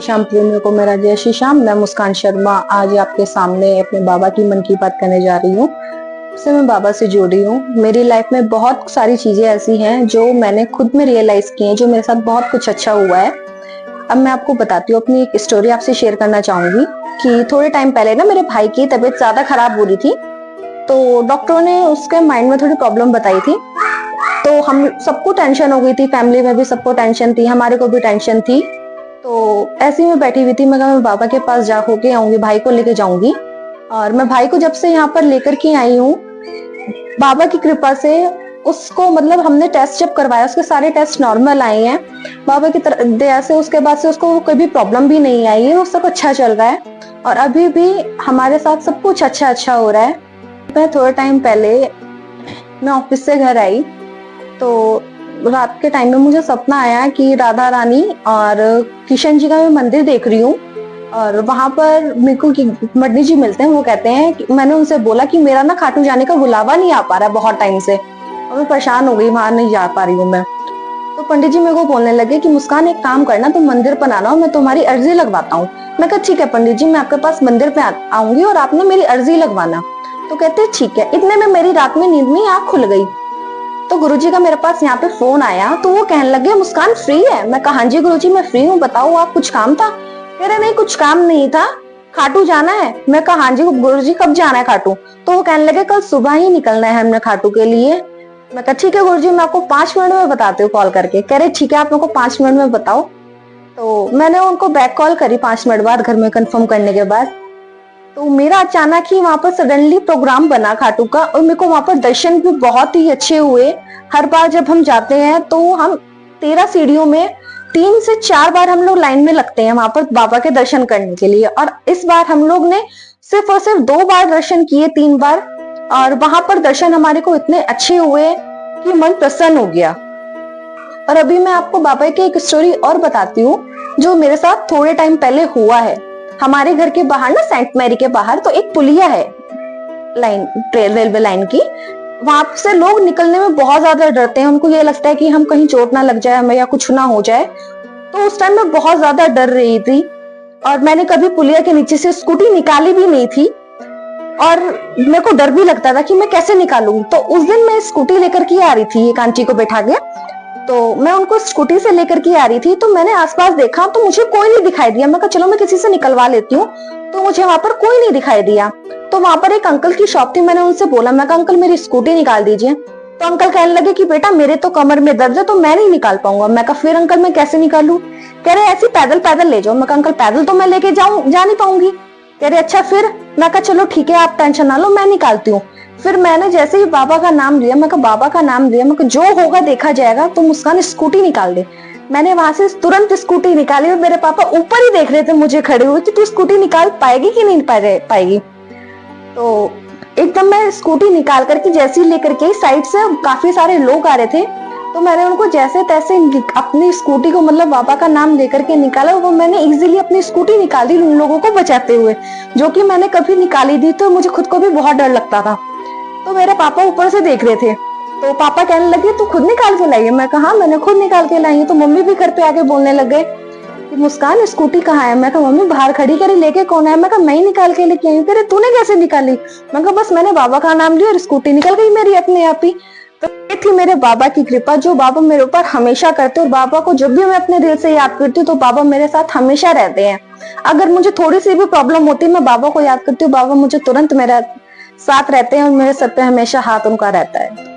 शाम प्रेमियों को मेरा जय श्री श्याम। मैं मुस्कान शर्मा आज आपके सामने अपने बाबा की मन की बात करने जा रही हूँ। से मैं बाबा से जुड़ी हूँ। मेरी लाइफ में बहुत सारी चीजें ऐसी हैं जो मैंने खुद में रियलाइज की हैं, जो मेरे साथ बहुत कुछ अच्छा हुआ है। अब मैं आपको बताती हूँ, अपनी एक स्टोरी आपसे शेयर करना चाहूंगी कि थोड़े टाइम पहले ना मेरे भाई की तबीयत ज्यादा खराब हो रही थी, तो डॉक्टरों ने उसके माइंड में थोड़ी प्रॉब्लम बताई थी। तो हम सबको टेंशन हो गई थी, फैमिली में भी सबको टेंशन थी, हमारे को भी टेंशन थी। तो ऐसे ही मैं बैठी हुई थी, मैं कहा मैं बाबा के पास जा होके आऊंगी, भाई को लेके जाऊंगी। और मैं भाई को जब से यहाँ पर लेकर के आई हूँ, बाबा की कृपा से उसको मतलब हमने टेस्ट जब करवाया, उसके सारे टेस्ट नॉर्मल आए हैं बाबा की दया से। उसके बाद से उसको कोई भी प्रॉब्लम भी नहीं आई है, वो सब अच्छा चल रहा है और अभी भी हमारे साथ सब कुछ अच्छा अच्छा हो रहा है। मैं थोड़ा टाइम पहले मैं ऑफिस से घर आई, तो रात के टाइम में मुझे सपना आया कि राधा रानी और किशन जी का मैं मंदिर देख रही हूँ और वहां पर मेरे को मडनी जी मिलते हैं। वो कहते हैं कि मैंने उनसे बोला कि मेरा ना खाटू जाने का बुलावा नहीं आ पा रहा है बहुत टाइम से और मैं परेशान हो गई, वहां नहीं जा पा रही हूँ मैं। तो पंडित जी मेरे को बोलने लगे कि मुस्कान एक काम करना, तुम मंदिर पर आना और मैं तुम्हारी अर्जी लगवाता हूँ। मैं कहा ठीक है पंडित जी, मैं आपके पास मंदिर पे आऊंगी और आपने मेरी अर्जी लगवाना। तो कहते ठीक है। इतने में मेरी रात में नींद में आंख खुल गई, तो गुरुजी का मेरे पास यहाँ पे फोन आया, तो वो कहने लगे मुस्कान फ्री है? मैं कहा हाँ जी गुरुजी मैं फ्री हूँ, बताओ आप कुछ काम था? कह रहे नहीं कुछ काम नहीं था, खाटू जाना है। मैं कहा हाँ जी गुरुजी कब जाना है खाटू? तो वो कहने लगे कल सुबह ही निकलना है हमने खाटू के लिए। मैं कहा ठीक है गुरुजी, मैं आपको 5 मिनट में बताती हूँ कॉल करके। कह रहे ठीक है आप मेरे को 5 मिनट में बताओ। तो मैंने उनको बैक कॉल करी 5 मिनट बाद, घर में कंफर्म करने के बाद। तो मेरा अचानक ही वहां पर सडनली प्रोग्राम बना खाटू का और मेरे को वहां पर दर्शन भी बहुत ही अच्छे हुए। हर बार जब हम जाते हैं तो हम 13 सीढ़ियों में 3 से 4 बार हम लोग लाइन में लगते हैं वहां पर बाबा के दर्शन करने के लिए, और इस बार हम लोग ने सिर्फ और सिर्फ 2 बार दर्शन किए, 3 बार, और वहां पर दर्शन हमारे को इतने अच्छे हुए कि मन प्रसन्न हो गया। और अभी मैं आपको बाबा की एक स्टोरी और बताती हूँ जो मेरे साथ थोड़े टाइम पहले हुआ है। हमारे घर के बाहर ना, सेंट मैरी के बाहर तो एक पुलिया है लाइन, रेलवे लाइन की। वहां से लोग निकलने में बहुत ज्यादा डरते हैं, उनको ये लगता है कि हम कहीं चोट ना लग जाए हमें या कुछ ना हो जाए। तो उस टाइम मैं बहुत ज्यादा डर रही थी और मैंने कभी पुलिया के नीचे से स्कूटी निकाली भी नहीं थी और मेरे को डर भी लगता था कि मैं कैसे निकालूं। तो उस दिन मैं स्कूटी लेकर के आ रही थी, एक आंटी को बैठा के, तो मैं उनको स्कूटी से लेकर के आ रही थी। तो मैंने आसपास देखा तो मुझे कोई नहीं दिखाई दिया। मैं कहा चलो मैं किसी से निकलवा लेती हूँ, तो मुझे वहां पर कोई नहीं दिखाई दिया। तो वहां पर एक अंकल की शॉप थी, मैंने उनसे बोला, मैं कहा अंकल मेरी स्कूटी निकाल दीजिए। तो अंकल कहने लगे कि बेटा मेरे तो कमर में दर्द है तो मैं नहीं निकाल पाऊंगा। मैं कहा फिर अंकल मैं कैसे निकालू? कह रहे ऐसे पैदल पैदल ले जाओ। मैं कहा अंकल पैदल तो मैं लेके जा नहीं पाऊंगी। कह रहे अच्छा फिर? मैं कहा चलो ठीक है आप टेंशन ना लो, मैं निकालती हूँ। फिर मैंने जैसे ही बाबा का नाम लिया, मैं कहा बाबा का नाम लिया, मैं कहा जो होगा देखा जाएगा, तो मुस्कान स्कूटी निकाल दे। मैंने वहां से तुरंत स्कूटी निकाली और मेरे पापा ऊपर ही देख रहे थे मुझे खड़े हुए कि तू स्कूटी निकाल पाएगी कि नहीं पाएगी। तो एकदम मैं स्कूटी निकाल करके जैसे ही लेकर के, साइड से काफी सारे लोग आ रहे थे, तो मैंने उनको जैसे तैसे अपनी स्कूटी को मतलब बाबा का नाम लेकर के निकाला। वो मैंने इजीली अपनी स्कूटी निकाली उन लोगों को बचाते हुए, जो कि मैंने कभी निकाली थी तो मुझे खुद को भी बहुत डर लगता था। तो मेरे पापा ऊपर से देख रहे थे, तो पापा कहने लगे तू खुद निकाल के लाई है? मैं कहा मैंने खुद निकाल के लाई है। तो मम्मी भी घर पे आके बोलने लगे कि मुस्कान स्कूटी कहाँ है? मैं कहा मम्मी बाहर खड़ी करी, लेके कौन है? मैं कहा मैं ही निकाल के लेके आई हूँ। कह तूने कैसे निकाली? मैं कहा बस मैंने बाबा का नाम लिया और स्कूटी निकल गई मेरी अपने आप ही। तो ये थी मेरे बाबा की कृपा, जो बाबा मेरे ऊपर हमेशा करते, और बाबा को जब भी मैं अपने दिल से याद करती हूँ तो बाबा मेरे साथ हमेशा रहते हैं। अगर मुझे थोड़ी सी भी प्रॉब्लम होती है मैं बाबा को याद करती हूँ, बाबा मुझे तुरंत मेरा साथ रहते हैं और मेरे सर पे हमेशा हाथ उनका रहता है।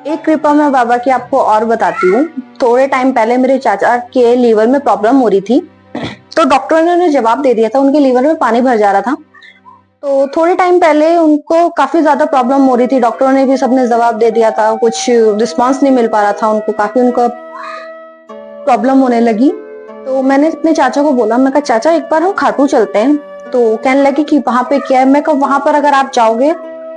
एक कृपा मैं बाबा की आपको और बताती हूँ। थोड़े टाइम पहले मेरे चाचा के लीवर में प्रॉब्लम हो रही थी, तो डॉक्टर ने उन्हें जवाब दे दिया था, उनके लीवर में पानी भर जा रहा था। तो थोड़े टाइम पहले उनको काफी ज्यादा प्रॉब्लम हो रही थी, डॉक्टरों ने भी सबने जवाब दे दिया था, कुछ रिस्पॉन्स नहीं मिल पा रहा था उनको, काफी उनका प्रॉब्लम होने लगी। तो मैंने अपने चाचा को बोला, मैं कहा चाचा एक बार हम खाटू चलते हैं। तो कहने लगे कि वहां पे क्या है? मैं कहा वहां पर अगर आप जाओगे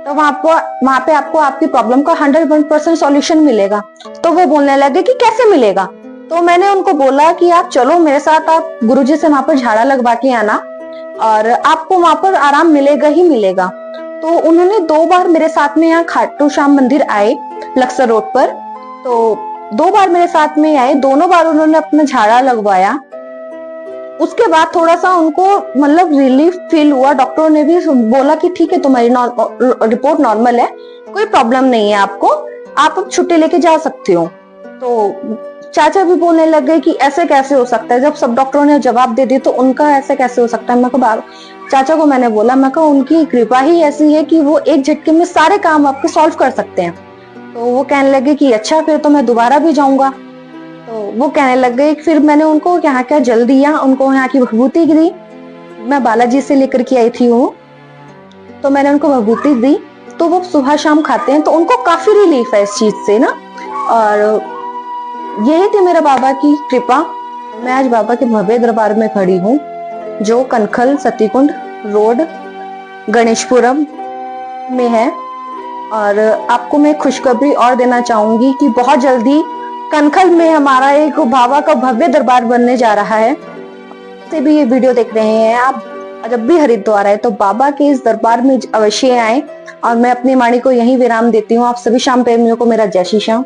तो वहां पे आपको आपकी प्रॉब्लम का 100% सॉल्यूशन मिलेगा। तो वो बोलने लगे कि कैसे मिलेगा? तो मैंने उनको बोला कि आप चलो मेरे साथ, आप गुरुजी से वहां पर झाड़ा लगवा के आना और आपको वहां पर आराम मिलेगा ही मिलेगा। तो उन्होंने 2 बार मेरे साथ में यहाँ खाटू श्याम मंदिर आए लक्सर रोड पर। तो 2 बार मेरे साथ में आए, दोनों बार उन्होंने अपना झाड़ा लगवाया उसके बाद थोड़ा सा उनको मतलब रिलीफ फील हुआ। डॉक्टरों ने भी बोला कि ठीक है, तुम्हारी रिपोर्ट नॉर्मल है, कोई प्रॉब्लम नहीं है आपको, आप अब छुट्टी लेके जा सकते हो। तो चाचा भी बोलने लग गए कि ऐसे कैसे हो सकता है, जब सब डॉक्टरों ने जवाब दे दिया तो उनका ऐसे कैसे हो सकता है। मैं को चाचा को मैंने बोला, मैं को उनकी कृपा ही ऐसी है कि वो एक झटके में सारे काम आपके सॉल्व कर सकते हैं। तो वो कहने लगे कि अच्छा, फिर तो मैं दोबारा भी जाऊंगा। तो वो कहने लग गए। फिर मैंने उनको यहाँ का जल दिया, उनको यहाँ की विभूति दी, मैं बालाजी से लेकर के आई थी वो, तो मैंने उनको विभूति दी। तो वो सुबह शाम खाते हैं तो उनको काफी रिलीफ है इस चीज से ना। और यही थी मेरा बाबा की कृपा। मैं आज बाबा के भव्य दरबार में खड़ी हूँ, जो कनखल सतीकुंड रोड गणेशपुरम में है। और आपको मैं खुशखबरी और देना चाहूंगी कि बहुत जल्दी कनखल में हमारा एक बाबा का भव्य दरबार बनने जा रहा है। से भी ये वीडियो देख रहे हैं आप, जब भी हरिद्वार आए तो बाबा के इस दरबार में अवश्य आए। और मैं अपनी वाणी को यहीं विराम देती हूँ। आप सभी श्याम प्रेमियों को मेरा जय श्री श्याम।